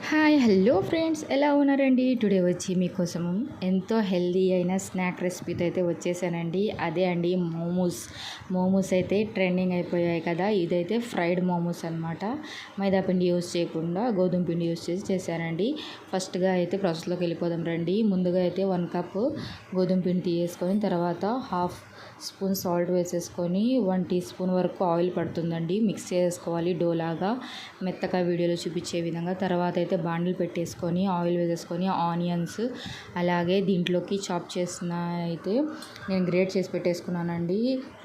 Hi hello friends, ఎలా ఉన్నారండి? Today వచ్చి మీకోసం ఎంతో హెల్దీ అయిన స్నాక్ రెసిపీతో అయితే వచ్చేసానండి. అదే అండి మోమోస్ అయితే ట్రెండింగ్ అయిపోయాయి కదా. ఇదైతే ఫ్రైడ్ మోమోస్ అనమాట. మైదా పిండి యూస్ చేయకుండా గోధుమ పిండి యూస్ చేసి చేశానండి. ఫస్ట్గా అయితే ప్రాసెస్లోకి వెళ్ళిపోదాం రండి. ముందుగా అయితే 1 కప్ గోధుమ పిండి తీసుకొని తర్వాత హాఫ్ స్పూన్ సాల్ట్ వేసేసుకొని 1 టీ స్పూన్ వరకు ఆయిల్ పడుతుందండి. మిక్స్ చేసుకోవాలి డోలాగా మెత్తగా వీడియోలో చూపించే విధంగా. తర్వాత అయితే బాండిల్ పెట్టేసుకొని ఆయిల్ వేసేసుకొని ఆనియన్స్ అలాగే దీంట్లోకి చాప్ చేసిన అయితే నేను గ్రేట్ చేసి పెట్టేసుకున్నానండి.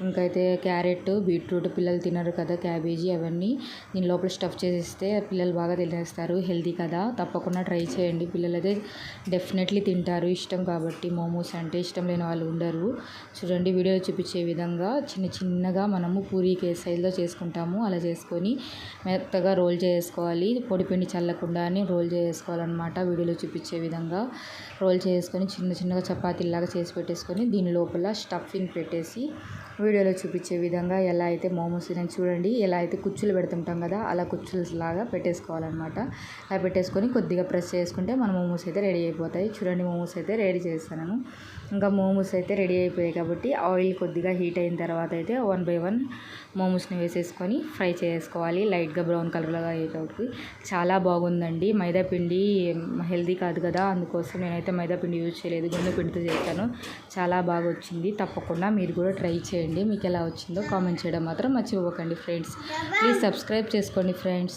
ఇంకైతే క్యారెట్, బీట్రూట్ పిల్లలు తినరు కదా, క్యాబేజీ అవన్నీ దీని లోపల స్టఫ్ చేసేస్తే పిల్లలు బాగా తినేస్తారు. హెల్దీ కదా, తప్పకుండా ట్రై చేయండి. పిల్లలు అయితే డెఫినెట్లీ తింటారు, ఇష్టం కాబట్టి. మోమోస్ అంటే ఇష్టం లేని వాళ్ళు ఉండరు. చూడండి వీడియోలో చూపించే విధంగా చిన్నగా మనము పూరీకి సైజులో చేసుకుంటాము అలా చేసుకొని మెత్తగా రోల్ చేసుకోవాలి. పొడి పిండి చల్లకుండానే రోల్ చేసుకోవాలన్నమాట. వీడియోలో చూపించే విధంగా రోల్ చేసుకొని చిన్నగా చపాతీలాగా చేసి పెట్టేసుకొని దీని లోపల స్టఫింగ్ పెట్టేసి వీడియోలో చూపించే విధంగా ఎలా అయితే మోమోస్ నేను చూడండి ఎలా అయితే కుచ్చులు పెడుతుంటాం కదా అలా కుచ్చులాగా పెట్టేసుకోవాలన్నమాట. అలా పెట్టేసుకొని కొద్దిగా ప్రెస్ చేసుకుంటే మన మోమోస్ అయితే రెడీ అయిపోతాయి. చూడండి మోమోస్ అయితే రెడీ చేస్తాను. ఇంకా మోమోస్ అయితే రెడీ అయిపోయాయి కాబట్టి ఆయిల్ కొద్దిగా హీట్ అయిన తర్వాత అయితే 1 బై 1 మోమోస్ని వేసేసుకొని ఫ్రై చేసుకోవాలి. లైట్గా బ్రౌన్ కలర్లాగా అయ్యేటప్పుడు చాలా బాగుందండి. మైదా పిండి హెల్దీ కాదు కదా, అందుకోసం నేనైతే మైదా పిండి యూజ్ చేయలేదు, గోధుమ పిండితో చేస్తాను. చాలా బాగా వచ్చింది. తప్పకుండా మీరు కూడా ట్రై చేయండి. మీకు ఎలా వచ్చిందో కామెంట్ చేయడం మాత్రం మర్చిపోకండి ఫ్రెండ్స్. ప్లీజ్ సబ్స్క్రైబ్ చేసుకోండి ఫ్రెండ్స్.